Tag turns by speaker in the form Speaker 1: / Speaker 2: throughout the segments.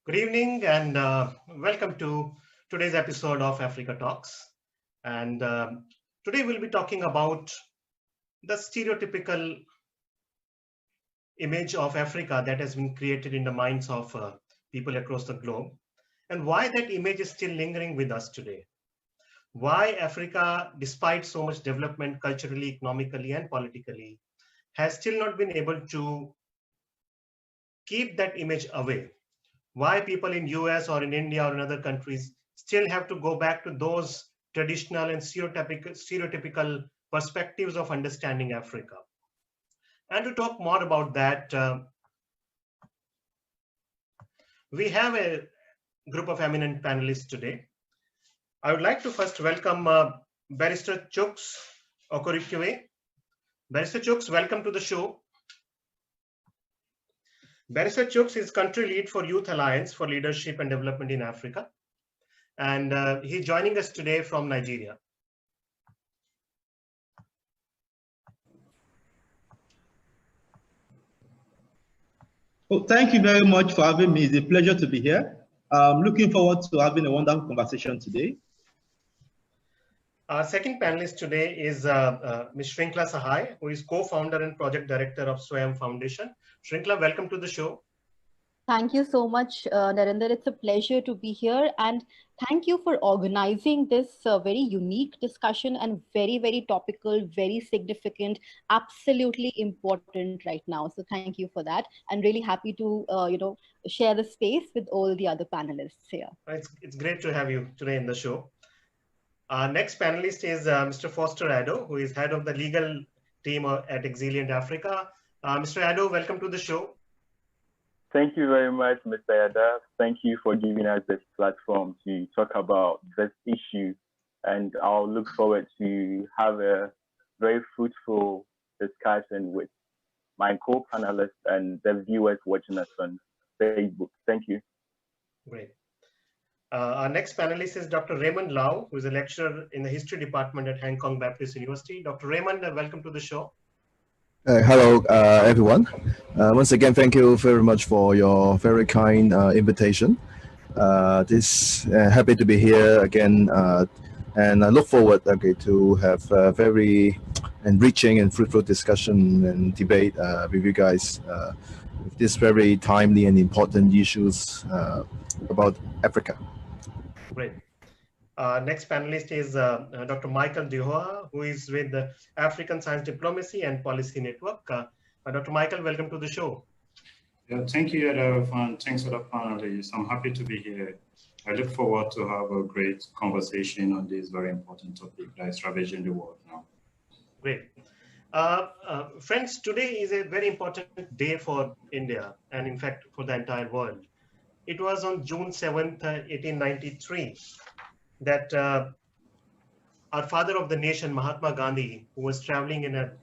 Speaker 1: Good evening and welcome to today's episode of Africa Talks. And today we'll be talking about the stereotypical image of Africa that has been created in the minds of people across the globe and why that image is still lingering with us today. Why Africa, despite so much development culturally, economically, and politically, has still not been able to keep that image away. Why people in US or in India or in other countries still have to go back to those traditional and stereotypical perspectives of understanding Africa. And to talk more about that, we have a group of eminent panelists today. I would like to first welcome Barrister Chuks Okorikwe. Barrister Chuks, welcome to the show. Barrister Chuks is country lead for Youth Alliance for Leadership and Development in Africa. And he's joining us today from Nigeria.
Speaker 2: Oh, thank you very much for having me. It's a pleasure to be here. I'm looking forward to having a wonderful conversation today.
Speaker 1: Our second panelist today is Ms. Shrinkla Sahai, who is co-founder and project director of Swayam Foundation. Shrinkla, welcome to the show.
Speaker 3: Thank you so much, Narendra. It's a pleasure to be here. And thank you for organizing this very unique discussion and very, very topical, very significant, absolutely important right now. So thank you for that. And really happy to, share the space with all the other panelists here.
Speaker 1: It's great to have you today in the show. Our next panelist is Mr. Foster Addo, who is head of the legal team at Exilient Africa. Mr. Addo, welcome to the show.
Speaker 4: Thank you very much, Mr. Yadav. Thank you for giving us this platform to talk about this issue. And I'll look forward to have a very fruitful discussion with my co-panelists and the viewers watching us on Facebook. Thank you.
Speaker 1: Great. Our next panelist is Dr. Raymond Lau, who is a lecturer in the history department at Hong Kong Baptist University. Dr. Raymond, welcome to the show.
Speaker 5: Hello, everyone. Once again, thank you very much for your very kind invitation. Happy to be here again, and I look forward to have a very enriching and fruitful discussion and debate with you guys with these very timely and important issues about Africa.
Speaker 1: Great. Next panelist is Dr. Michael Duhoa, who is with the African Science Diplomacy and Policy Network. Dr. Michael, welcome to the show.
Speaker 6: Yeah, thank you, Yadav, and thanks for the panelists. I'm happy to be here. I look forward to have a great conversation on this very important topic that is ravaging the world now.
Speaker 1: Great. Friends, today is a very important day for India and in fact for the entire world. It was on June 7th, 1893, that our father of the nation, Mahatma Gandhi, who was traveling in a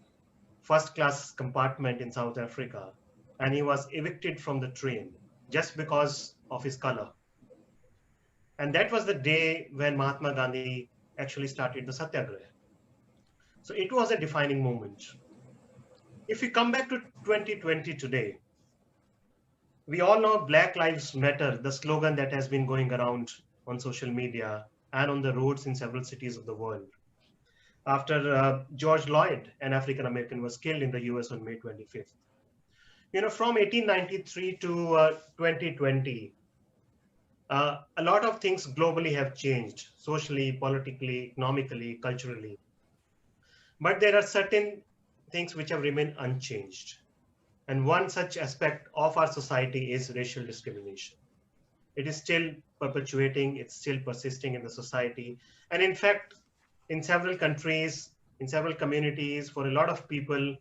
Speaker 1: first-class compartment in South Africa, and he was evicted from the train just because of his color. And that was the day when Mahatma Gandhi actually started the Satyagraha. So it was a defining moment. If we come back to 2020 today, we all know Black Lives Matter, the slogan that has been going around on social media and on the roads in several cities of the world. After George Floyd, an African-American, was killed in the US on May 25th. You know, from 1893 to 2020, a lot of things globally have changed, socially, politically, economically, culturally. But there are certain things which have remained unchanged. And one such aspect of our society is racial discrimination. It is still perpetuating, it's still persisting in the society. And in fact, in several countries, in several communities, for a lot of people,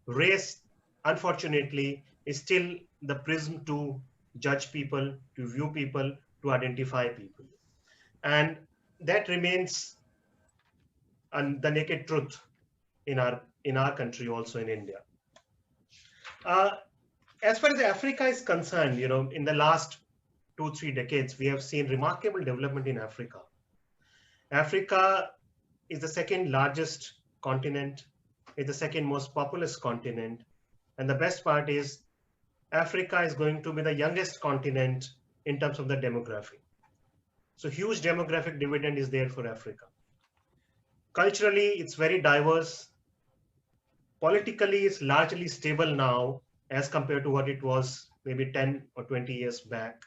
Speaker 1: race, unfortunately, is still the prism to judge people, to view people, to identify people. And that remains the naked truth in our country, also in India. As far as Africa is concerned, you know, in the last 2-3 decades, we have seen remarkable development in Africa. Africa is the second largest continent, it's the second most populous continent. And the best part is Africa is going to be the youngest continent in terms of the demography. So huge demographic dividend is there for Africa. Culturally, it's very diverse. Politically, it's largely stable now as compared to what it was maybe 10 or 20 years back.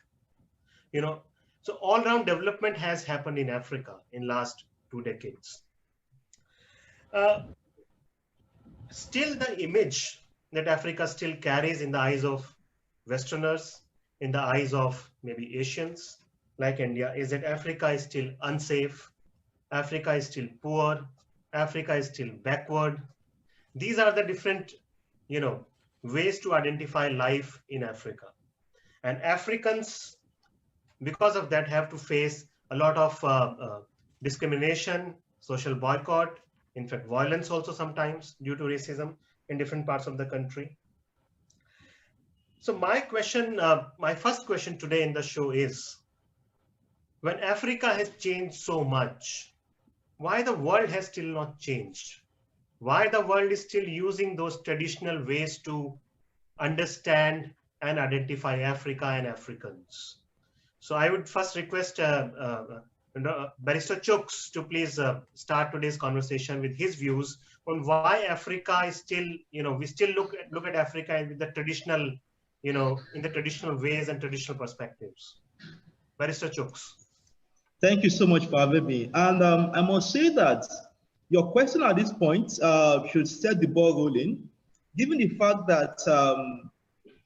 Speaker 1: So all-round development has happened in Africa in last 2 decades. Still, the image that Africa still carries in the eyes of Westerners, in the eyes of maybe Asians like India, is that Africa is still unsafe, Africa is still poor, Africa is still backward. These are the different, ways to identify life in Africa. And Africans, because of that, have to face a lot of discrimination, social boycott, in fact, violence also sometimes due to racism in different parts of the country. So my first question today in the show is, when Africa has changed so much, why the world has still not changed? Why the world is still using those traditional ways to understand and identify Africa and Africans? So I would first request Barrister Chooks to please start today's conversation with his views on why Africa is still, we still look at Africa with the traditional, in the traditional ways and traditional perspectives. Barrister Chooks.
Speaker 2: Thank you so much for having me. And I must say that your question at this point should set the ball rolling, given the fact that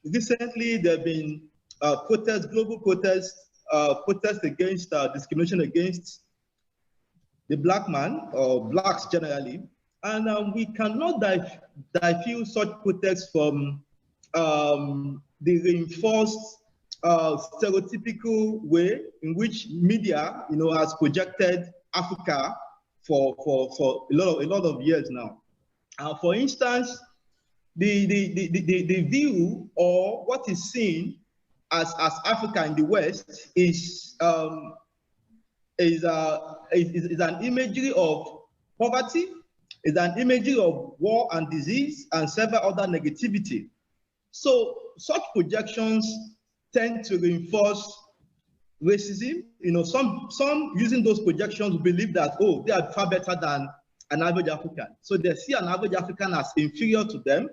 Speaker 2: recently there have been protests, global protests against discrimination against the black man or blacks generally. And we cannot diffuse such protests from the reinforced stereotypical way in which media, has projected Africa for a lot of years now. For instance, the view or what is seen as Africa in the West is an imagery of poverty, is an imagery of war and disease and several other negativity. So such projections tend to reinforce racism. Some using those projections believe that, they are far better than an average African. So they see an average African as inferior to them.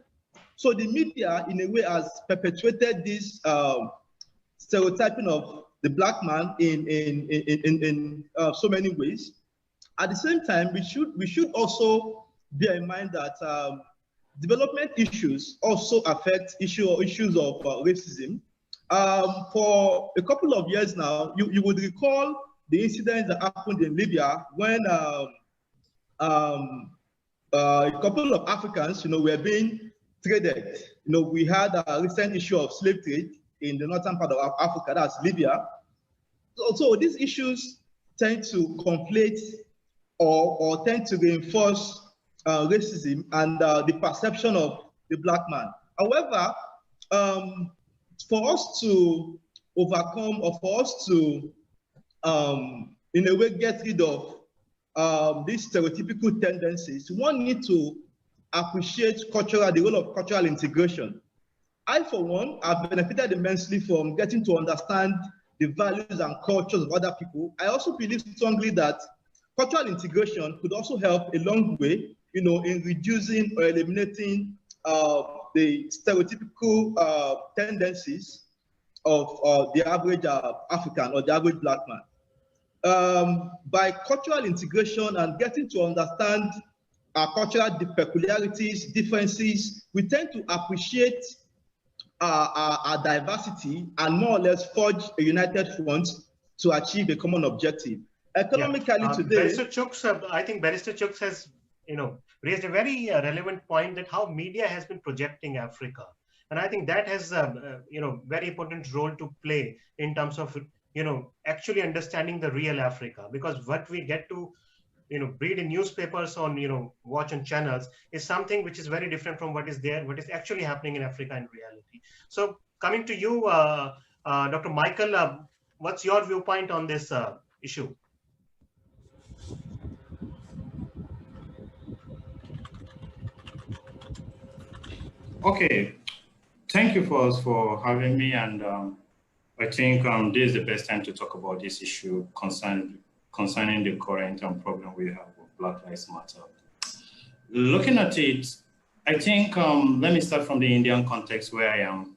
Speaker 2: So the media, in a way, has perpetuated this stereotyping of the black man in so many ways. At the same time, we should also bear in mind that development issues also affect issues of racism. For a couple of years now, you would recall the incidents that happened in Libya when a couple of Africans, were being traded. We had a recent issue of slave trade in the northern part of Africa, that's Libya. So these issues tend to conflate or tend to reinforce racism and the perception of the black man. However, for us to overcome or for us to, in a way, get rid of these stereotypical tendencies, one needs to appreciate the role of cultural integration. I, for one, have benefited immensely from getting to understand the values and cultures of other people. I also believe strongly that cultural integration could also help a long way, in reducing or eliminating the stereotypical tendencies of the average African or the average black man. By cultural integration and getting to understand our cultural peculiarities, differences, we tend to appreciate our diversity and more or less forge a united front to achieve a common objective. Economically today,
Speaker 1: Barrister Chooks, I think Barrister Chooks has, raised a very relevant point that how media has been projecting Africa, and I think that has very important role to play in terms of actually understanding the real Africa, because what we get to read in newspapers, on watch on channels, is something which is very different from what is actually happening in Africa in reality. So coming to you, Dr. Michael, what's your viewpoint on this issue?
Speaker 6: Okay, thank you first for having me, and I think this is the best time to talk about this issue concerning the current problem we have with Black Lives Matter. Looking at it, I think, let me start from the Indian context where I am.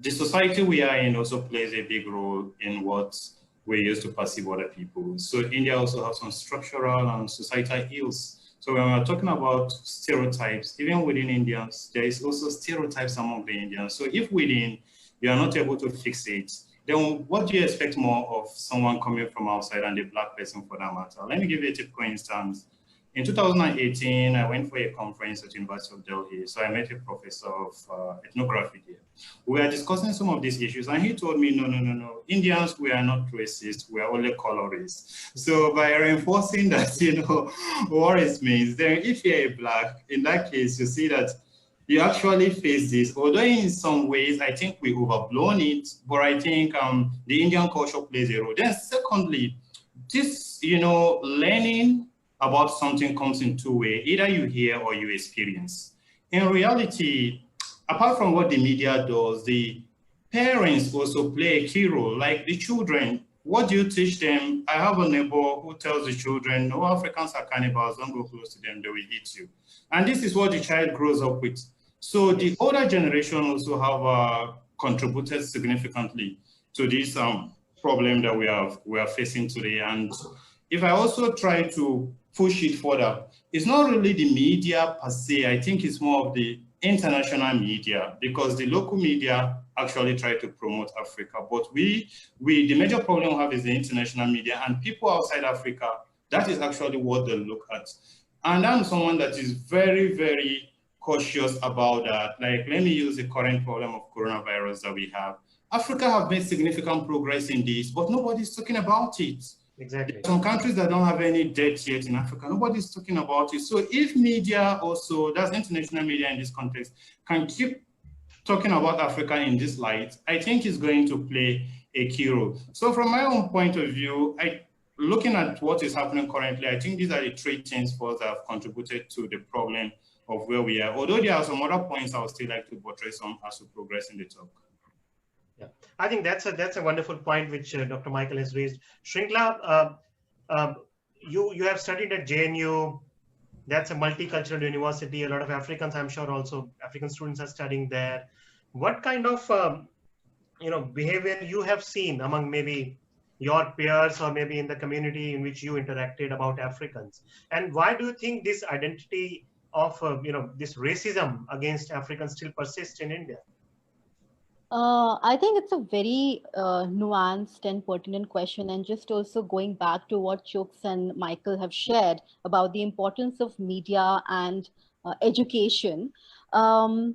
Speaker 6: The society we are in also plays a big role in what we used to perceive other people. So India also has some structural and societal ills. So when we're talking about stereotypes, even within Indians, there is also stereotypes among the Indians. So if within you are not able to fix it, then what do you expect more of someone coming from outside and a Black person for that matter? Let me give you a typical instance. In 2018, I went for a conference at University of Delhi. So I met a professor of ethnography here. We were discussing some of these issues, and he told me, no, Indians, we are not racist, we are only colorists. So by reinforcing that, what it means, then if you're a Black, in that case, you see that you actually face this, although in some ways, I think we overblown it, but I think the Indian culture plays a role. Then secondly, this, learning about something comes in two ways. Either you hear or you experience. In reality, apart from what the media does, the parents also play a key role. Like the children, what do you teach them? I have a neighbor who tells the children, no, Africans are cannibals, don't go close to them, they will eat you. And this is what the child grows up with. So the older generation also have contributed significantly to this problem that we are facing today. And if I also try to push it further, it's not really the media per se. I think it's more of the international media, because the local media actually try to promote Africa. But the major problem we have is the international media, and people outside Africa, that is actually what they look at. And I'm someone that is very, very cautious about that. Like, let me use the current problem of coronavirus that we have. Africa have made significant progress in this, but nobody's talking about it.
Speaker 1: Exactly.
Speaker 6: Some countries that don't have any debt yet in Africa, nobody's talking about it. So if media also, that's international media in this context, can keep talking about Africa in this light, I think it's going to play a key role. So from my own point of view, looking at what is happening currently, I think these are the three things for us that have contributed to the problem of where we are. Although there are some other points I would still like to buttress on as we progress in the talk.
Speaker 1: Yeah, I think that's a wonderful point which Dr. Michael has raised. Shrinkla, you have studied at JNU. That's a multicultural university. A lot of Africans, I'm sure, also African students are studying there. What kind of behavior you have seen among maybe your peers or maybe in the community in which you interacted about Africans, and why do you think this identity of this racism against Africans still persists in India?
Speaker 3: I think it's a very nuanced and pertinent question. And just also going back to what Chooks and Michael have shared about the importance of media and education. JNU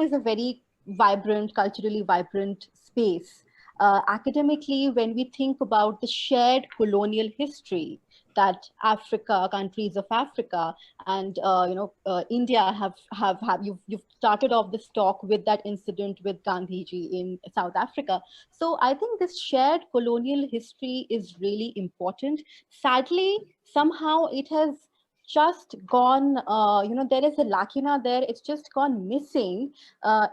Speaker 3: is a very vibrant, culturally vibrant space. Academically, when we think about the shared colonial history that Africa, countries of Africa, and India you've started off this talk with that incident with Gandhiji in South Africa. So I think this shared colonial history is really important. Sadly, somehow it has just gone, there is a lacuna there. It's just gone missing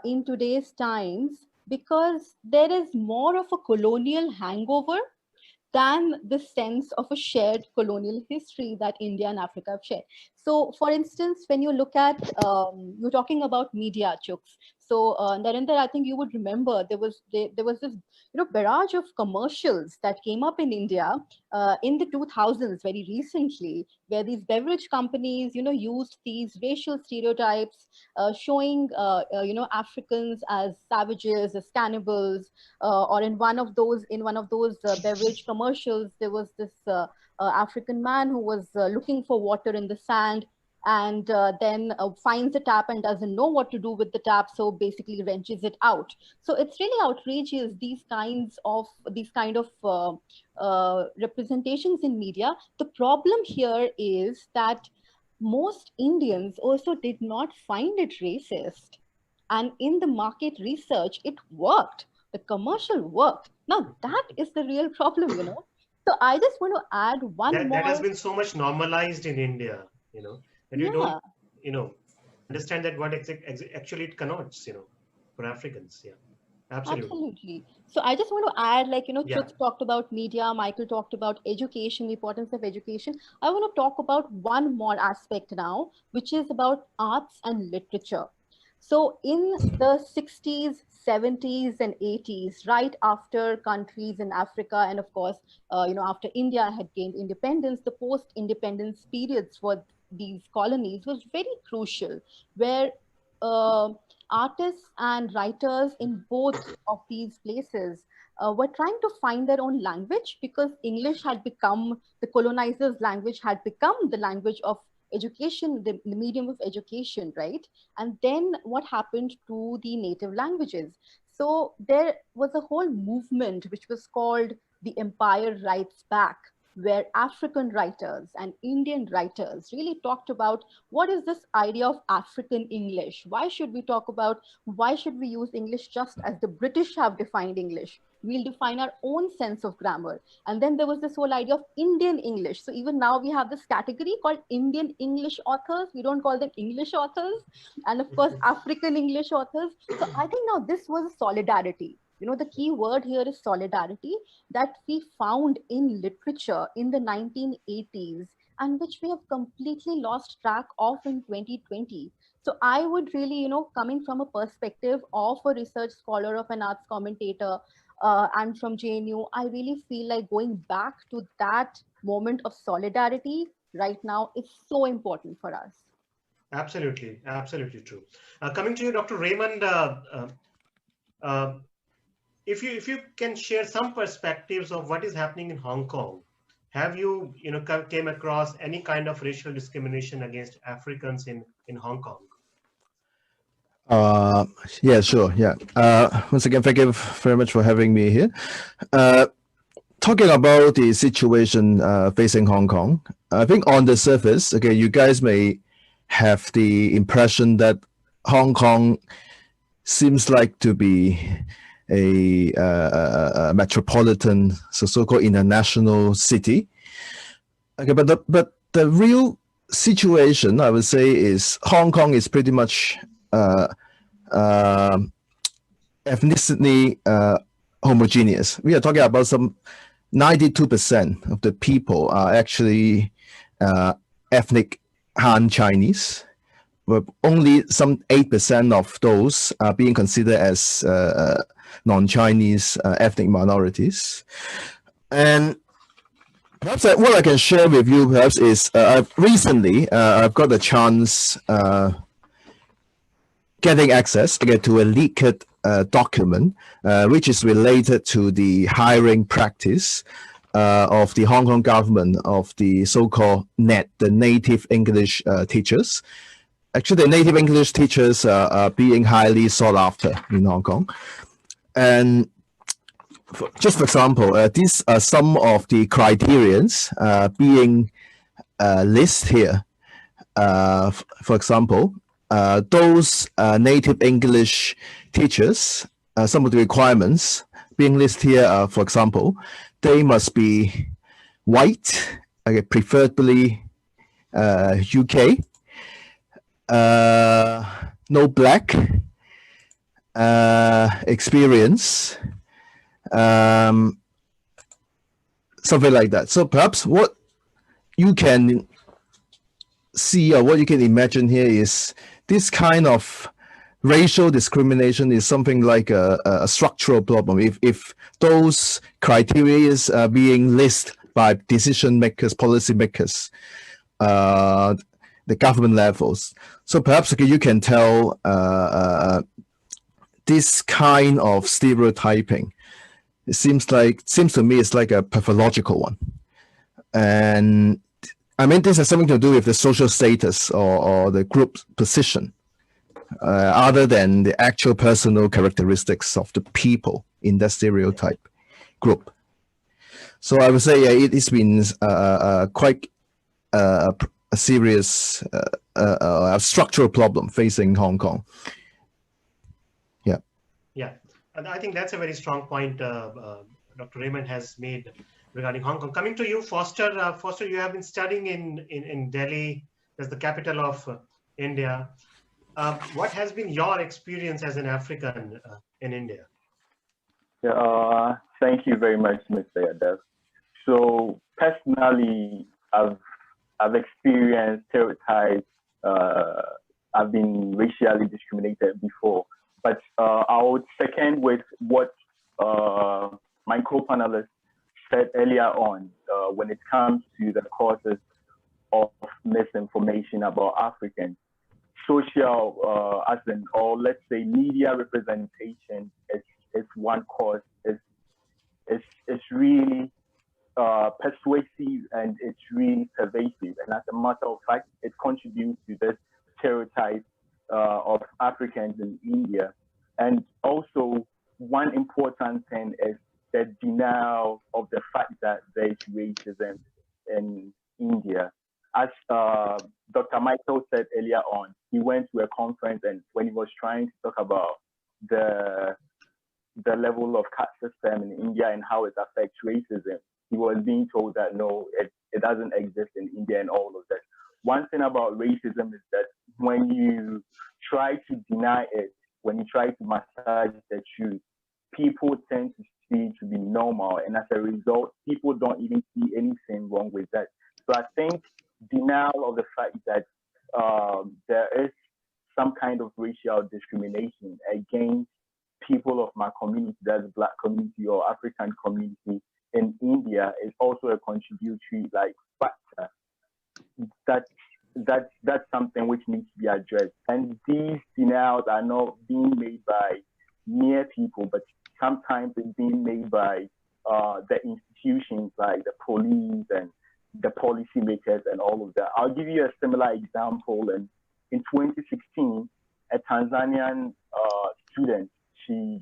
Speaker 3: in today's times, because there is more of a colonial hangover than the sense of a shared colonial history that India and Africa have shared. So, for instance, when you look at, you're talking about media, Chooks. So, Narendra, I think you would remember there was this barrage of commercials that came up in India in the 2000s very recently, where these beverage companies used these racial stereotypes, showing Africans as savages, as cannibals, or in one of those beverage commercials, there was this African man who was looking for water in the sand, and then finds a tap and doesn't know what to do with the tap, so basically wrenches it out. So it's really outrageous, these kind of representations in media. The problem here is that most Indians also did not find it racist, and in the market research, it worked. The commercial worked. Now that is the real problem. So I just want to add one more.
Speaker 1: That has been so much normalized in India, that you don't, understand that what actually it connotes, for Africans. Yeah. Absolutely.
Speaker 3: Absolutely. So I just want to add, like,
Speaker 1: Yeah.
Speaker 3: Chut talked about media, Michael talked about education, the importance of education. I want to talk about one more aspect now, which is about arts and literature. So in the 60s, 70s, and 80s, right after countries in Africa, and of course, after India had gained independence, the post-independence periods for these colonies was very crucial, where uh, artists and writers in both of these places were trying to find their own language, because English had become the colonizers' language, had become the language of education, the medium of education, right? And then what happened to the native languages? So there was a whole movement which was called the Empire Writes Back, where African writers and Indian writers really talked about what is this idea of African English? Why should we use English just as the British have defined English? We'll define our own sense of grammar. And then there was this whole idea of Indian English. So even now we have this category called Indian English authors. We don't call them English authors. And of course, African English authors. So I think now this was a solidarity. The key word here is solidarity, that we found in literature in the 1980s, and which we have completely lost track of in 2020. So I would really, coming from a perspective of a research scholar, of an arts commentator, and from JNU, I really feel like going back to that moment of solidarity right now is so important for us.
Speaker 1: Absolutely. Absolutely true. Coming to you, Dr. Raymond, uh, if you can share some perspectives of what is happening in Hong Kong, have you came across any kind of racial discrimination against Africans in Hong Kong?
Speaker 5: Uh, yeah, sure. Yeah. Once again, thank you very much for having me here. Talking about the situation facing Hong Kong, I think on the surface, okay, you guys may have the impression that Hong Kong seems like to be a metropolitan, so-called international city. Okay, but the real situation, I would say, is Hong Kong is pretty much ethnicity homogeneous. We are talking about some 92% of the people are actually ethnic Han Chinese, but only some 8% of those are being considered as non-Chinese ethnic minorities. And perhaps what I can share with you perhaps is recently I've got a chance getting access to a leaked document which is related to the hiring practice of the Hong Kong government of the so-called NET, the native English teachers. Actually, the native English teachers are being highly sought after in Hong Kong. And just for example, these are some of the criterions being listed here. For example, those native English teachers, some of the requirements being listed here, for example, they must be white, preferably UK, no black, experience, something like that. So perhaps what you can see or what you can imagine here is this kind of racial discrimination is something like a structural problem. If those criteria are being listed by decision makers, policy makers, the government levels, so perhaps you can tell this kind of stereotyping. It seems to me it's like a pathological one, and I mean this has something to do with the social status or the group position, other than the actual personal characteristics of the people in that stereotype group. So I would say it's been quite a serious structural problem facing Hong Kong. Yeah.
Speaker 1: Yeah, and I think that's a very strong point Dr. Raymond has made regarding Hong Kong. Coming to you, Foster. Foster, you have been studying in Delhi, as the capital of India. What has been your experience as an African in India?
Speaker 4: Yeah, thank you very much, Mr. Yadav. So personally, I've experienced stereotypes. I've been racially discriminated before, but I would second with what my co-panelists said earlier on when it comes to the causes of misinformation about Africans. Social, as in, or let's say media representation is one cause. It's really persuasive and it's really pervasive. And as a matter of fact, it contributes to this stereotype of Africans in India. And also, one important thing is the denial of the fact that there is racism in India. As Dr. Michael said earlier on, he went to a conference, and when he was trying to talk about the level of caste system in India and how it affects racism, he was being told that no, it doesn't exist in India and all of that. One thing about racism is that when you try to deny it, when you try to massage the truth, people tend to see it to be normal. And as a result, people don't even see anything wrong with that. So I think denial of the fact that there is some kind of racial discrimination against people of my community, that's Black community or African community in India, is also a contributory factor. That's something which needs to be addressed. And these denials are not being made by mere people, but sometimes it's being made by the institutions like the police and the policymakers and all of that. I'll give you a similar example. In 2016, a Tanzanian student, she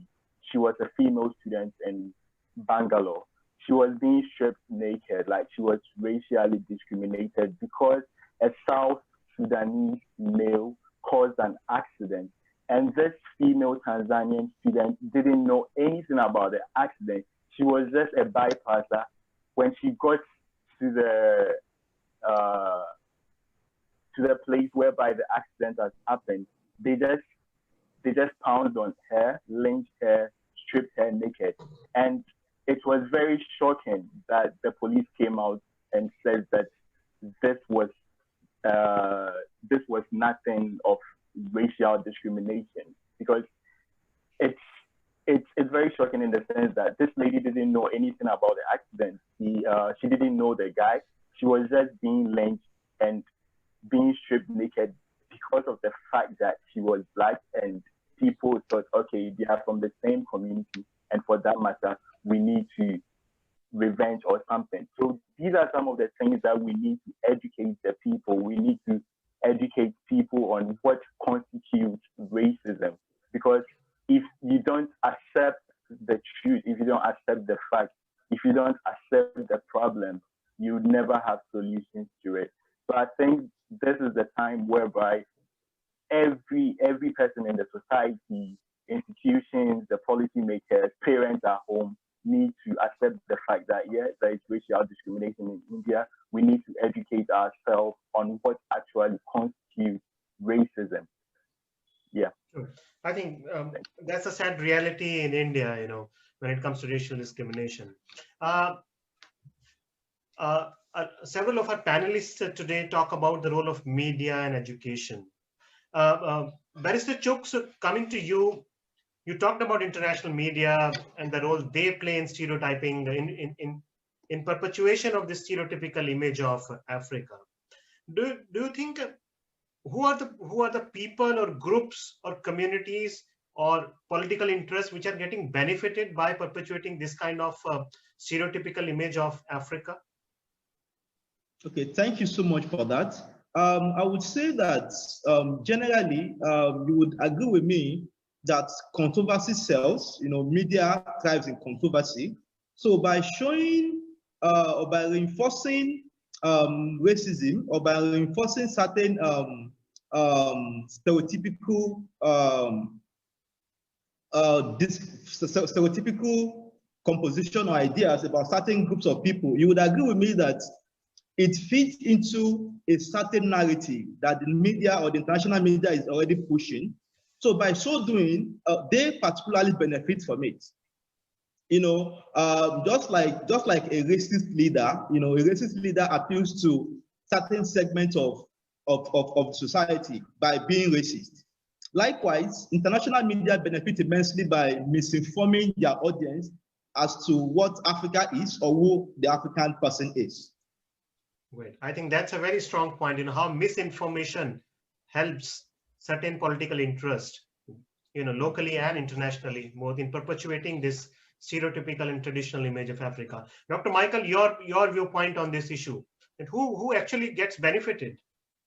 Speaker 4: was a female student in Bangalore. She was being stripped naked, like she was racially discriminated because a South Sudanese male caused an accident. And this female Tanzanian student didn't know anything about the accident. She was just a bypasser. When she got to the place whereby the accident has happened, they just pounced on her, lynched her, stripped her naked. And it was very shocking that the police came out and said that this was nothing of racial discrimination, because it's very shocking in the sense that this lady didn't know anything about the accident. She didn't know the guy. She was just being lynched and being stripped naked because of the fact that she was Black, and people thought, okay, they are from the same community, and for that matter, we need to revenge or something. So these are some of the things that we need to educate the people. We need to educate people on what constitutes racism, because if you don't accept the truth, if you don't accept the fact, if you don't accept the problem, you never have solutions to it. So I think this is the time whereby every person in the society, institutions, the policymakers, parents at home need to accept the fact that, yeah, there is racial discrimination in India. We need to educate ourselves on what actually constitutes racism. Yeah.
Speaker 1: Sure. I think that's a sad reality in India, when it comes to racial discrimination. Several of our panelists today talk about the role of media and education. Barrister Chooks, coming to you, you talked about international media and the role they play in stereotyping, in perpetuation of this stereotypical image of Africa. Do you think who are the people or groups or communities or political interests which are getting benefited by perpetuating this kind of stereotypical image of Africa?
Speaker 2: Okay, thank you so much for that. I would say that generally you would agree with me that controversy sells. Media thrives in controversy. So by showing or by reinforcing racism, or by reinforcing certain stereotypical stereotypical composition or ideas about certain groups of people, you would agree with me that it fits into a certain narrative that the media or the international media is already pushing. So by so doing, they particularly benefit from it. just like a racist leader, a racist leader appeals to certain segments of society by being racist. Likewise, international media benefit immensely by misinforming their audience as to what Africa is or who the African person is.
Speaker 1: Great. I think that's a very strong point, how misinformation helps certain political interest, locally and internationally, both in perpetuating this stereotypical and traditional image of Africa. Dr. Michael, your viewpoint on this issue, and who actually gets benefited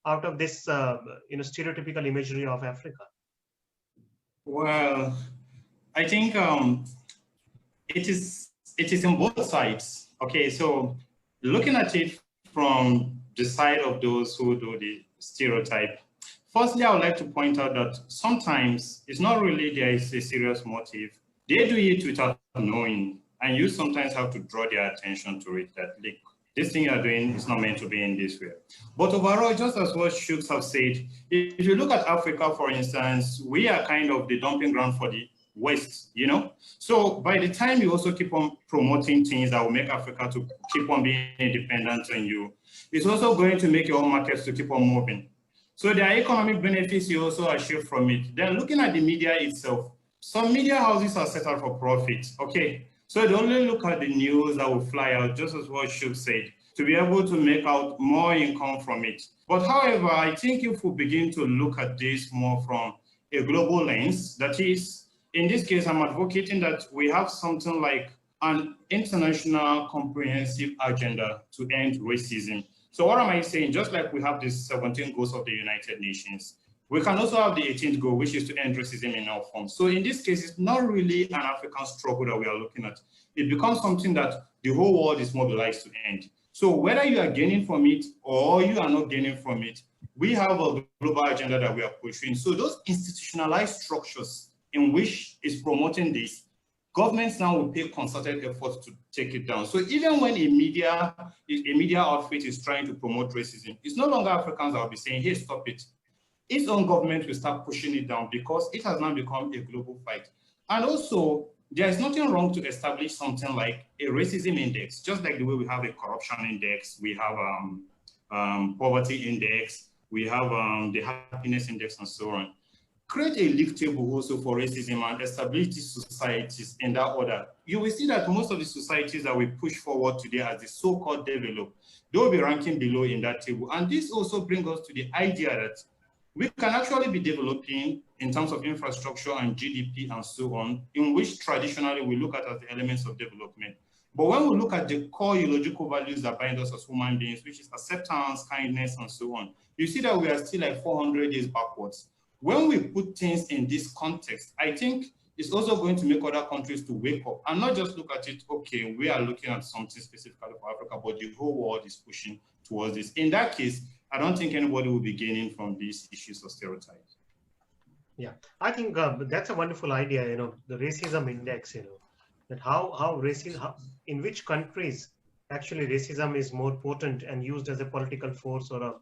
Speaker 1: out of this, stereotypical imagery of Africa?
Speaker 6: Well, I think it is on both sides. Okay, so looking at it from the side of those who do the stereotype, firstly, I would like to point out that sometimes it's not really there is a serious motive. They do it without knowing, and you sometimes have to draw their attention to it that, like, this thing you're doing is not meant to be in this way. But overall, just as what Shooks have said, if you look at Africa, for instance, we are kind of the dumping ground for the West, So by the time you also keep on promoting things that will make Africa to keep on being independent on you, it's also going to make your own markets to keep on moving. So there are economic benefits you also achieve from it. Then looking at the media itself, some media houses are set out for profit, okay? So they only look at the news that will fly out, just as what Shuk said, to be able to make out more income from it. But however, I think if we begin to look at this more from a global lens, that is, in this case, I'm advocating that we have something like an international comprehensive agenda to end racism. So what am I saying? Just like we have the 17 goals of the United Nations, we can also have the 18th goal, which is to end racism in all forms. So in this case, it's not really an African struggle that we are looking at. It becomes something that the whole world is mobilized to end. So whether you are gaining from it or you are not gaining from it, we have a global agenda that we are pushing. So those institutionalized structures in which is promoting this, governments now will pay concerted efforts to take it down. So even when a media outfit is trying to promote racism, it's no longer Africans that will be saying, hey, stop it. Its own government will start pushing it down because it has now become a global fight. And also, there is nothing wrong to establish something like a racism index, just like the way we have a corruption index, we have poverty index, we have the happiness index, and so on. Create a league table also for racism and establish these societies in that order. You will see that most of the societies that we push forward today as the so-called developed, they will be ranking below in that table. And this also brings us to the idea that we can actually be developing in terms of infrastructure and GDP and so on, in which traditionally we look at as the elements of development. But when we look at the core ideological values that bind us as human beings, which is acceptance, kindness, and so on, you see that we are still like 400 years backwards. When we put things in this context, I think it's also going to make other countries to wake up and not just look at it, okay, we are looking at something specifically for Africa, but the whole world is pushing towards this. In that case, I don't think anybody will be gaining from these issues of stereotypes.
Speaker 1: Yeah, I think that's a wonderful idea, the racism index, that how racism, in which countries actually racism is more potent and used as a political force or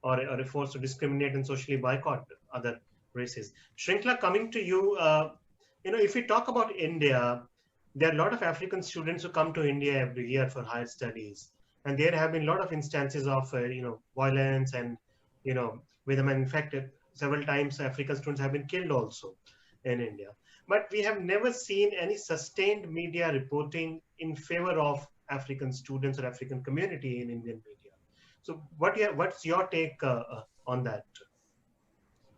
Speaker 1: a force to discriminate and socially boycott other races. Shrinkla, coming to you, if we talk about India, there are a lot of African students who come to India every year for higher studies. And there have been a lot of instances of, violence and, with them. In fact, several times African students have been killed also in India. But we have never seen any sustained media reporting in favor of African students or African community in Indian media. So what's your take on that?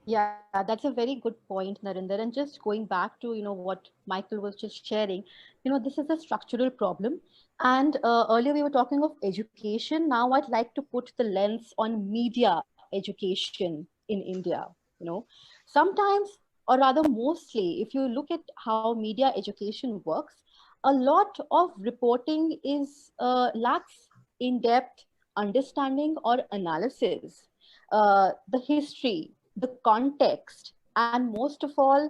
Speaker 3: Yeah, that's a very good point, Narinder. And just going back to, what Michael was just sharing, this is a structural problem. And earlier we were talking of education. Now I'd like to put the lens on media education in India. Sometimes, or rather mostly, if you look at how media education works, a lot of reporting is lacks in-depth understanding or analysis. The history, the context, and most of all,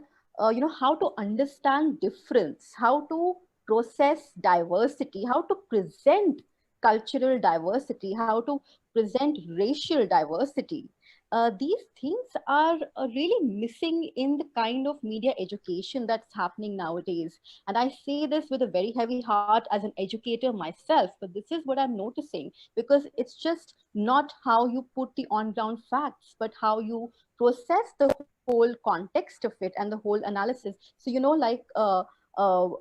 Speaker 3: how to understand difference, how to process diversity, how to present cultural diversity, how to present racial diversity. these things are really missing in the kind of media education that's happening nowadays. And I say this with a very heavy heart as an educator myself, but this is what I'm noticing, because it's just not how you put the on ground facts, but how you process the whole context of it and the whole analysis. So,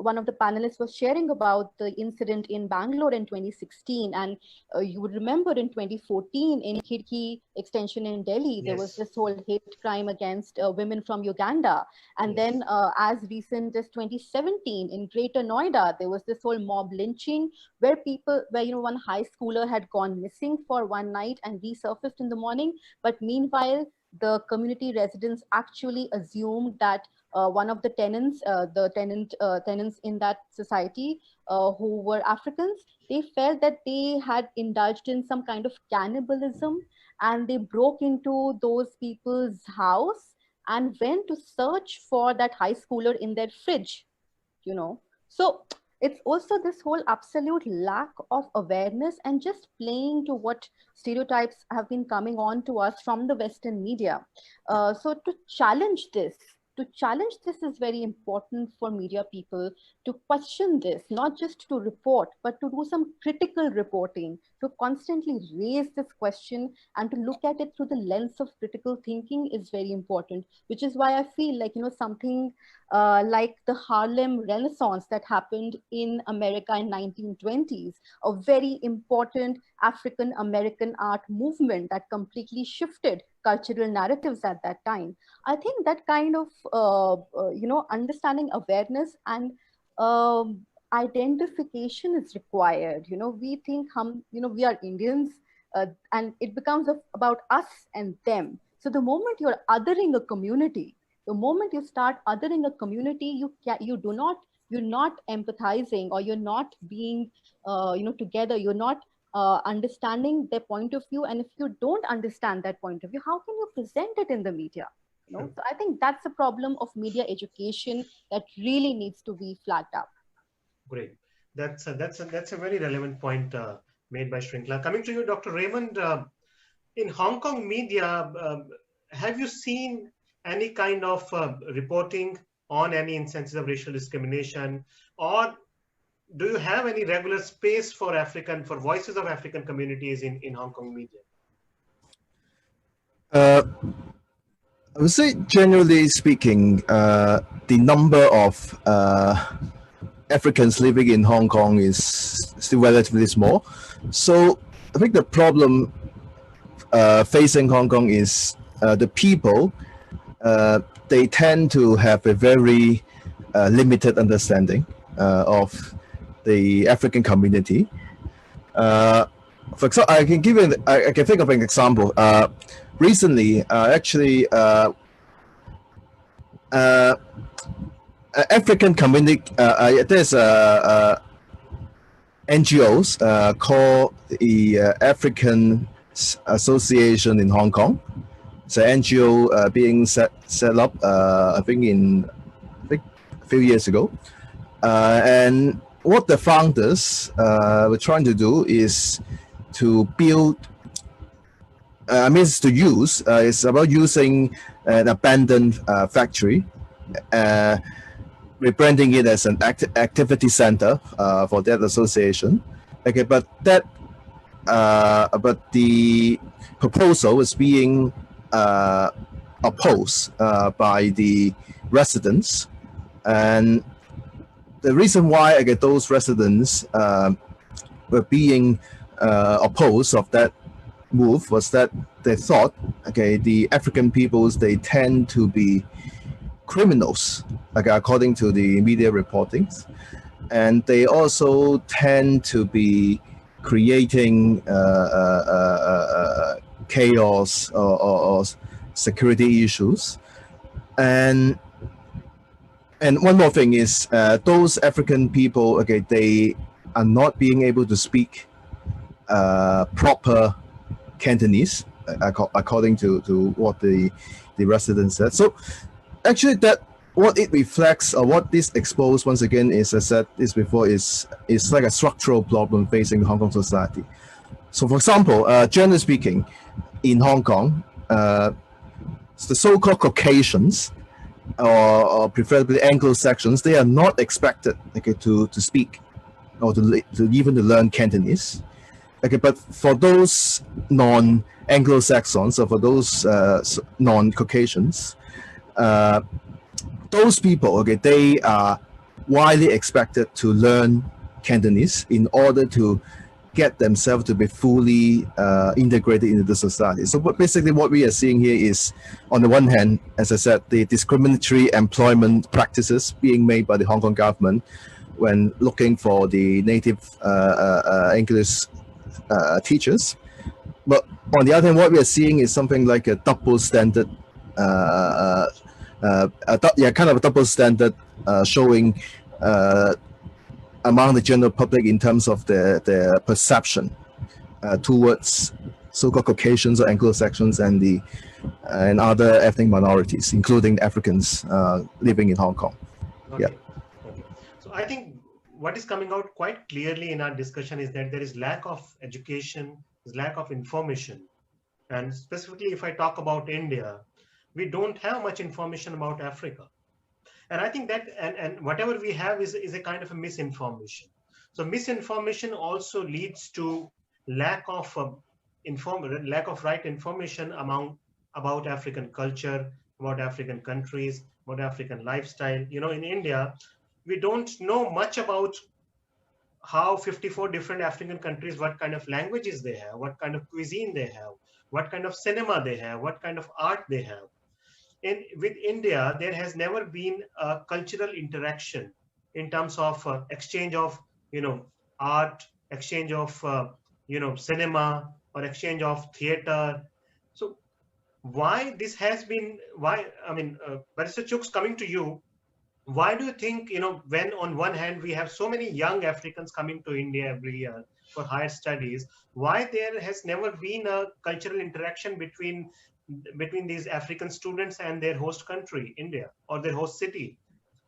Speaker 3: one of the panelists was sharing about the incident in Bangalore in 2016, and you would remember in 2014 in Khirki extension in Delhi, there was
Speaker 1: Yes.
Speaker 3: this whole hate crime against women from Uganda. And
Speaker 1: Yes.
Speaker 3: then as recent as 2017 in Greater Noida, there was this whole mob lynching where one high schooler had gone missing for one night and resurfaced in the morning. But meanwhile, the community residents actually assumed that one of the tenants in that society who were Africans, they felt that they had indulged in some kind of cannibalism, and they broke into those people's house and went to search for that high schooler in their fridge. So it's also this whole absolute lack of awareness and just playing to what stereotypes have been coming on to us from the Western media. So to challenge this is very important for media people, to question this, not just to report, but to do some critical reporting, to constantly raise this question and to look at it through the lens of critical thinking is very important, which is why I feel like, something like the Harlem Renaissance that happened in America in 1920s, a very important African American art movement that completely shifted cultural narratives at that time. I think that kind of understanding, awareness, and identification is required. We think we are Indians, and it becomes about us and them. So the moment you're othering a community, the moment you start othering a community, you're not empathizing, or you're not being together. You're not understanding their point of view, and if you don't understand that point of view, how can you present it in the media? So I think that's a problem of media education that really needs to be flagged up.
Speaker 1: Great. That's a very relevant point made by Shrinkla. Coming to you, Dr. Raymond, in Hong Kong media, have you seen any kind of reporting on any instances of racial discrimination, or do you have any regular space for voices of African communities in Hong Kong media?
Speaker 5: I would say, generally speaking, the number of Africans living in Hong Kong is still relatively small. So I think the problem facing Hong Kong is the people. They tend to have a very limited understanding of the African community. For example, I can think of an example. Recently, African community, there's NGOs called the African Association in Hong Kong. It's an NGO being set up, I think a few years ago. And what the founders were trying to do is to build, it's about using an abandoned factory, rebranding it as an activity center for that association. Okay, but the proposal is being opposed by the residents, and the reason why those residents were being opposed of that move was that they thought, the African peoples, they tend to be criminals, according to the media reportings, and they also tend to be creating chaos or security issues. And one more thing is, those African people, they are not being able to speak proper Cantonese, according to what the residents said. So actually, that what it reflects, or what this exposed once again is, as I said this before, is like a structural problem facing Hong Kong society. So for example, generally speaking, in Hong Kong, the so-called Caucasians, or preferably Anglo-Saxons, they are not expected, okay, to speak or to even to learn Cantonese. Okay, but for those non-Anglo-Saxons or for those non-Caucasians, those people, okay, they are widely expected to learn Cantonese in order to get themselves to be fully integrated into the society. So basically what we are seeing here is, on the one hand, as I said, the discriminatory employment practices being made by the Hong Kong government when looking for the native English teachers. But on the other hand, what we are seeing is something like a double standard, kind of a double standard showing among the general public in terms of their perception towards so-called Caucasians or Anglo-Saxons and other ethnic minorities, including Africans living in Hong Kong.
Speaker 1: Okay.
Speaker 5: Yeah.
Speaker 1: Okay. So I think what is coming out quite clearly in our discussion is that there is lack of education, there's lack of information. And specifically, if I talk about India, we don't have much information about Africa. And I think that, and whatever we have is a kind of a misinformation. So misinformation also leads to lack of right information about African culture, about African countries, about African lifestyle. You know, in India, we don't know much about how 54 different African countries, what kind of languages they have, what kind of cuisine they have, what kind of cinema they have, what kind of art they have. With India, there has never been a cultural interaction in terms of exchange of, art, exchange of, cinema, or exchange of theater. So why this has been, Barrister Chooks, coming to you, why do you think, when on one hand we have so many young Africans coming to India every year for higher studies, why there has never been a cultural interaction between these African students and their host country, India, or their host city,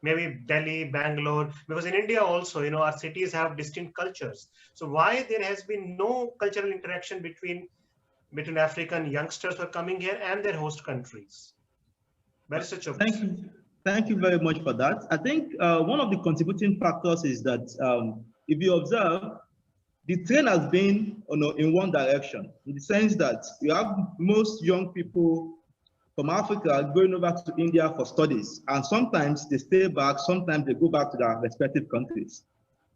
Speaker 1: maybe Delhi, Bangalore, because in India also, our cities have distinct cultures. So why there has been no cultural interaction between African youngsters who are coming here and their host countries? Barrister Chooks.
Speaker 2: Thank you. Thank you very much for that. I think one of the contributing factors is that if you observe, the trend has been in one direction, in the sense that you have most young people from Africa going over to India for studies, and sometimes they stay back, sometimes they go back to their respective countries.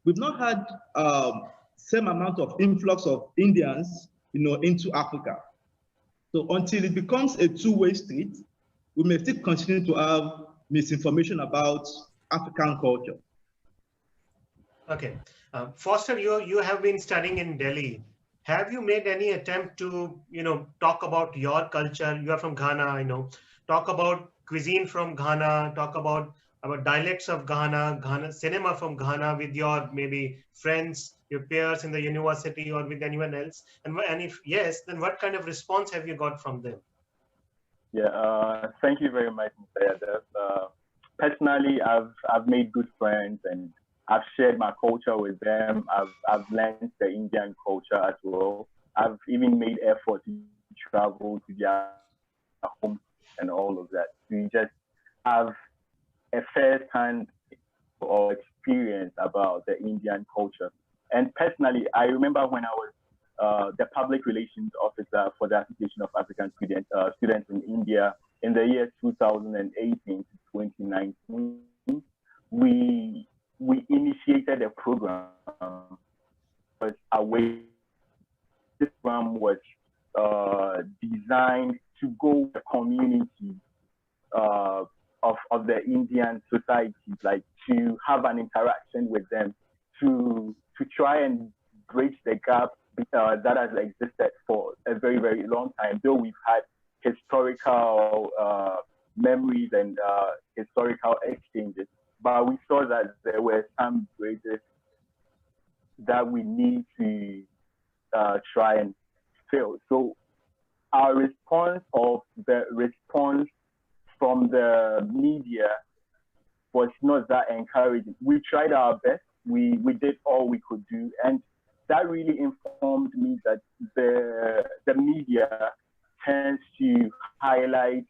Speaker 2: We've not had same amount of influx of Indians, into Africa. So until it becomes a two-way street, we may still continue to have misinformation about African culture.
Speaker 1: Okay. Foster, you have been studying in Delhi. Have you made any attempt to, talk about your culture? You are from Ghana, I know. Talk about cuisine from Ghana, talk about dialects of Ghana cinema from Ghana with your maybe friends, your peers in the university, or with anyone else? And if yes, then what kind of response have you got from them?
Speaker 4: Yeah, thank you very much, Mr. Yadav. Personally, I've made good friends and I've shared my culture with them. I've learned the Indian culture as well. I've even made effort to travel to their home and all of that. We just have a first-hand or experience about the Indian culture. And personally, I remember when I was the public relations officer for the Association of African Students in India in the year 2018 to 2019. We initiated a program. This program was designed to go to the community of the Indian society, like to have an interaction with them, to try and bridge the gap that has existed for a very, very long time. Though we've had historical memories and historical exchanges, but we saw that there were some bridges that we need to try and fill. So our response from the media was not that encouraging. We tried our best. We did all we could do, and that really informed me that the media tends to highlight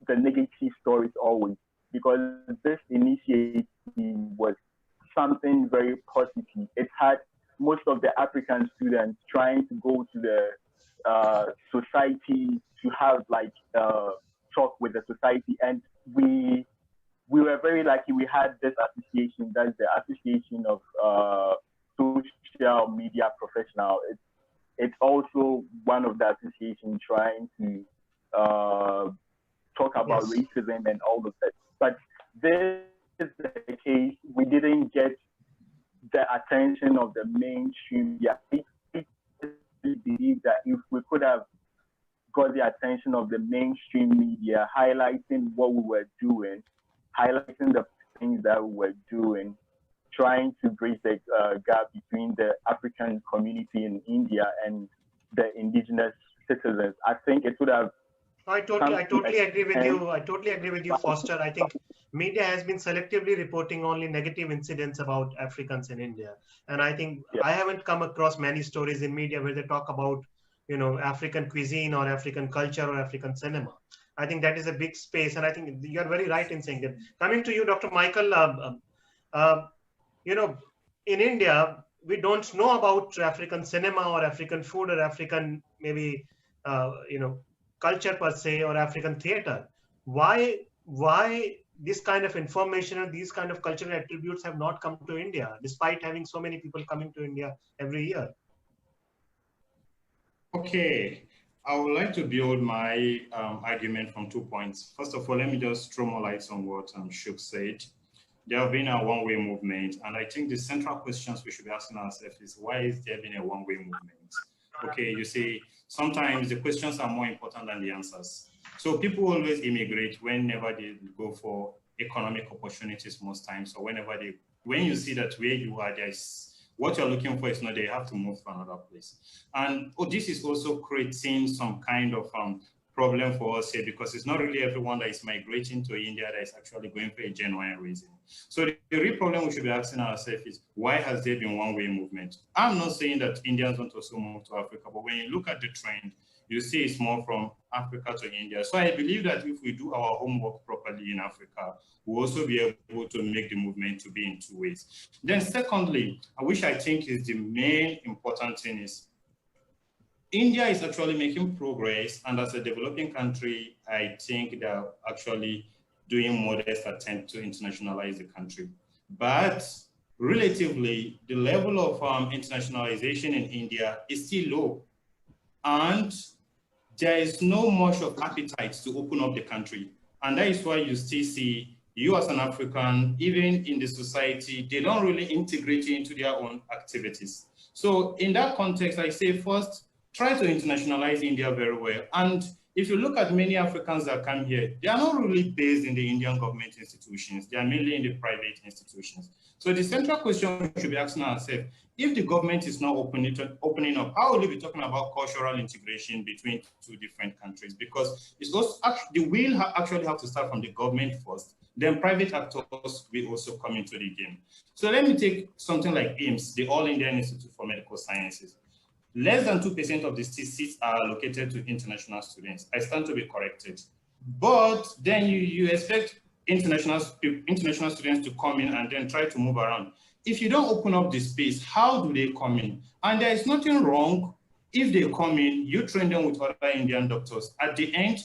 Speaker 4: the negative stories always, because this initiative was something very positive. It had most of the African students trying to go to the society to have like talk with the society, and we were very lucky. We had this association, that's the Association of Social Media Professional. It's also one of the associations trying to talk about racism and all of that. But this is the case, we didn't get the attention of the mainstream media. I believe that if we could have got the attention of the mainstream media, highlighting what we were doing, highlighting the things that we were doing, trying to bridge the gap between the African community in India and the indigenous citizens, I think it would have.
Speaker 1: I totally agree with you. I totally agree with you, Foster. I think media has been selectively reporting only negative incidents about Africans in India. And I think I haven't come across many stories in media where they talk about, you know, African cuisine or African culture or African cinema. I think that is a big space. And I think you're very right in saying that. Coming to you, Dr. Michael, you know, in India, we don't know about African cinema or African food or African maybe, you know, culture per se or African theater. Why this kind of information and these kind of cultural attributes have not come to India, despite having so many people coming to India every year?
Speaker 6: Okay, I would like to build my argument from 2 points. First of all, let me just throw more light on what Shuk said. There have been a one-way movement, and I think the central questions we should be asking ourselves is, why is there been a one-way movement? Okay, you see, sometimes the questions are more important than the answers. So people always immigrate whenever they go for economic opportunities most times, or when you see that where you are, what you're looking for is not there, you have to move to another place. And this is also creating some kind of problem for us here, because it's not really everyone that is migrating to India that is actually going for a genuine reason. So the real problem we should be asking ourselves is, why has there been one-way movement? I'm not saying that Indians don't also move to Africa, but when you look at the trend, you see it's more from Africa to India. So I believe that if we do our homework properly in Africa, we'll also be able to make the movement to be in two ways. Then secondly, which I think is the main important thing, is India is actually making progress, and as a developing country, I think they're actually doing modest attempt to internationalize the country. But relatively, the level of internationalization in India is still low. And there is no much of appetite to open up the country. And that is why you still see you as an African, even in the society, they don't really integrate you into their own activities. So in that context, I say first, try to internationalize India very well. And if you look at many Africans that come here, they are not really based in the Indian government institutions. They are mainly in the private institutions. So the central question we should be asking ourselves, if the government is not opening up, how will we be talking about cultural integration between two different countries? Because it's also the will actually have to start from the government first, then private actors will also come into the game. So let me take something like AIMS, the All Indian Institute for Medical Sciences. Less than 2% of the seats are allocated to international students. I stand to be corrected. But then you expect international students to come in and then try to move around. If you don't open up the space, how do they come in? And there is nothing wrong if they come in, you train them with other Indian doctors. At the end,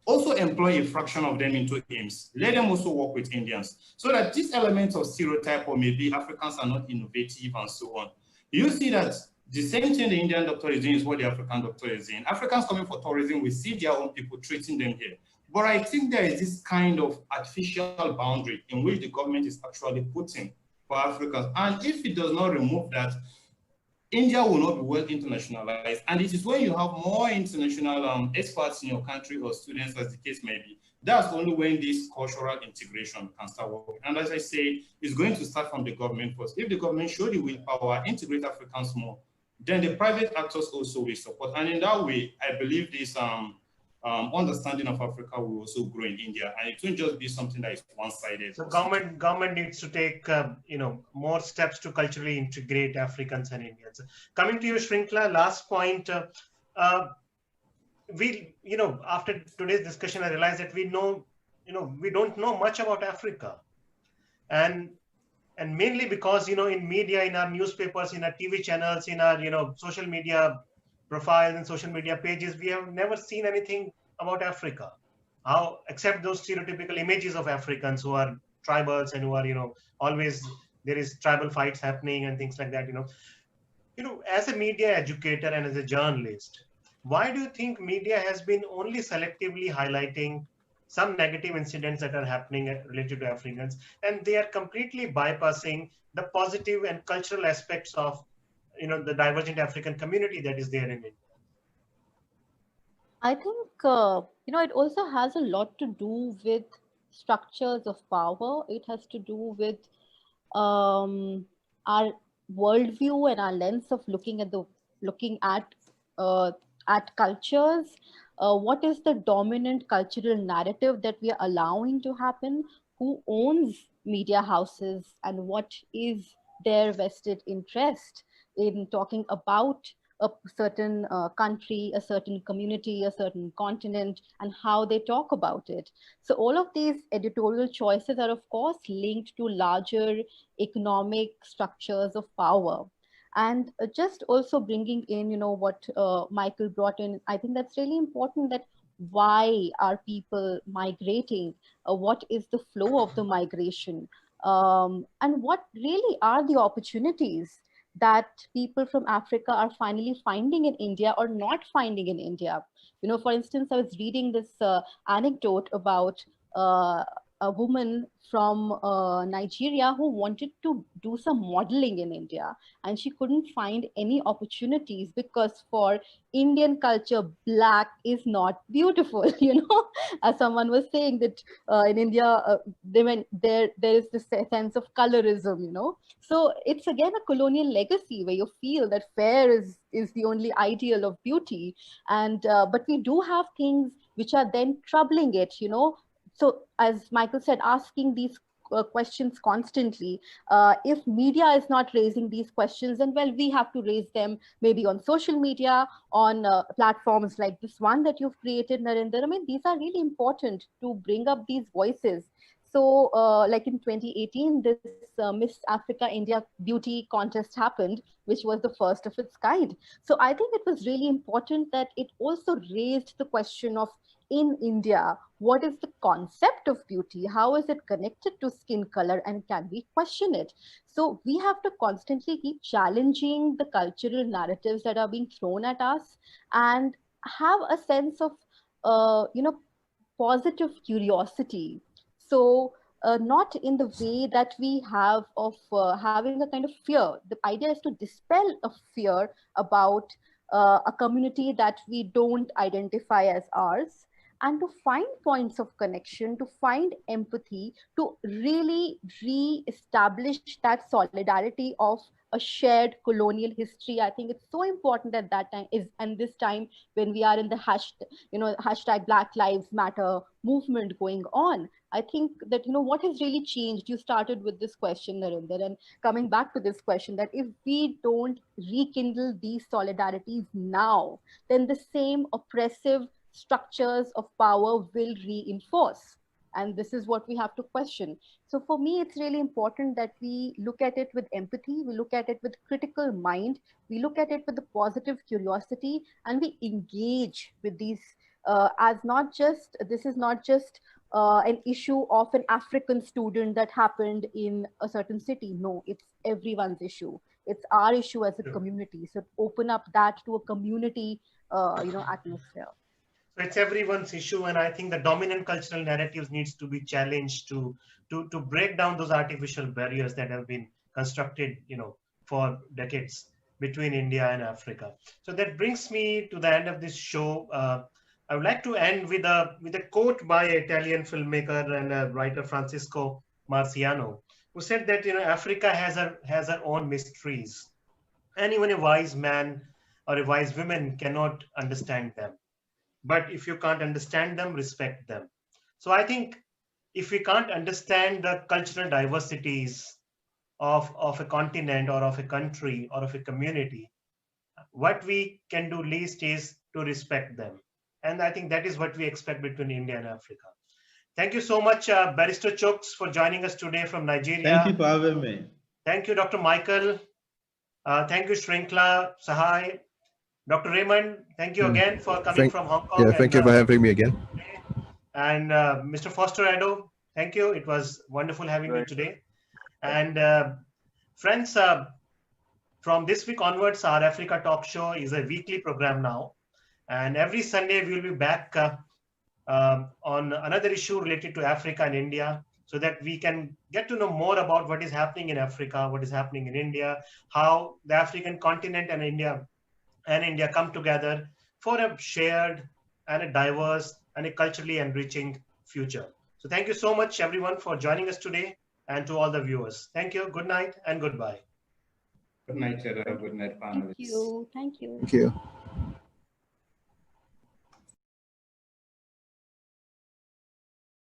Speaker 6: also employ a fraction of them into AIMS. Let them also work with Indians, so that this element of stereotype, or maybe Africans are not innovative and so on, you see that the same thing the Indian doctor is doing is what the African doctor is doing. Africans coming for tourism, we see their own people treating them here. But I think there is this kind of artificial boundary in which the government is actually putting for Africans. And if it does not remove that, India will not be well internationalized. And it is when you have more international experts in your country, or students, as the case may be, that's only when this cultural integration can start working. And as I say, it's going to start from the government first. If the government show the willpower, integrate Africans more, then the private actors also will support. And in that way, I believe this understanding of Africa will also grow in India, and it won't just be something that is one-sided.
Speaker 1: So government needs to take more steps to culturally integrate Africans and Indians. Coming to you, Shrinkla, last point. we, after today's discussion, I realized that we don't know much about Africa. And mainly because, in media, in our newspapers, in our TV channels, in our, social media profiles and social media pages, we have never seen anything about Africa. How, except those stereotypical images of Africans who are tribals and who are, always there is tribal fights happening and things like that. As a media educator and as a journalist, why do you think media has been only selectively highlighting some negative incidents that are happening related to Africans, and they are completely bypassing the positive and cultural aspects of, the divergent African community that is there in India?
Speaker 3: I think, it also has a lot to do with structures of power. It has to do with our worldview and our lens of looking uh, at cultures. What is the dominant cultural narrative that we are allowing to happen? Who owns media houses, and what is their vested interest in talking about a certain country, a certain community, a certain continent, and how they talk about it? So all of these editorial choices are, of course, linked to larger economic structures of power. And just also bringing in, what Michael brought in, I think that's really important, that why are people migrating? What is the flow of the migration? And what really are the opportunities that people from Africa are finally finding in India or not finding in India? For instance, I was reading this anecdote about uh, a woman from Nigeria who wanted to do some modeling in India, and she couldn't find any opportunities because for Indian culture, black is not beautiful. As someone was saying that in India, there is this sense of colorism. So it's again a colonial legacy where you feel that fair is the only ideal of beauty, and but we do have things which are then troubling it. So as Michael said, asking these questions constantly. If media is not raising these questions, then well, we have to raise them maybe on social media, on platforms like this one that you've created, Narendra. I mean, these are really important to bring up these voices. So, like in 2018, this Miss Africa India Beauty Contest happened, which was the first of its kind. So, I think it was really important that it also raised the question of, in India, what is the concept of beauty? How is it connected to skin color, and can we question it? So we have to constantly keep challenging the cultural narratives that are being thrown at us, and have a sense of, positive curiosity. So not in the way that we have of having a kind of fear. The idea is to dispel a fear about a community that we don't identify as ours, and to find points of connection, to find empathy, to really re-establish that solidarity of a shared colonial history. I think it's so important at that time, is and this time when we are in the hashtag Black Lives Matter movement going on. I think that, what has really changed? You started with this question, Narinder, and coming back to this question, that if we don't rekindle these solidarities now, then the same oppressive structures of power will reinforce. And this is what we have to question. So for me, it's really important that we look at it with empathy, we look at it with critical mind, we look at it with a positive curiosity, and we engage with these as not just, this is not just an issue of an African student that happened in a certain city. No, it's everyone's issue. It's our issue as a community. So open up that to a community, atmosphere.
Speaker 1: So it's everyone's issue, and I think the dominant cultural narratives needs to be challenged to break down those artificial barriers that have been constructed, for decades between India and Africa. So that brings me to the end of this show. I would like to end with a quote by Italian filmmaker and writer Francisco Marciano, who said that, Africa has her own mysteries, and even a wise man or a wise woman cannot understand them. But if you can't understand them, respect them. So I think if we can't understand the cultural diversities of a continent or of a country or of a community, what we can do least is to respect them And I think that is what we expect between India and Africa. Thank you so much, Barrister Chooks, for joining us today from Nigeria.
Speaker 2: Thank you for having me.
Speaker 1: Thank you, Dr. Michael. Thank you, Shrinkla, Sahai. Dr. Raymond, thank you again for coming from Hong Kong.
Speaker 5: Yeah, thank you for having me again.
Speaker 1: And Mr. Foster Addo, thank you. It was wonderful having you today. And friends, from this week onwards, our Africa Talk Show is a weekly program now. And every Sunday, we'll be back on another issue related to Africa and India, so that we can get to know more about what is happening in Africa, what is happening in India, how the African continent and India come together for a shared and a diverse and a culturally enriching future. So thank you so much, everyone, for joining us today, and to all the viewers. Thank you. Good night and goodbye.
Speaker 6: Good night, good night, panelists.
Speaker 3: Thank you. Thank you.
Speaker 5: Thank you.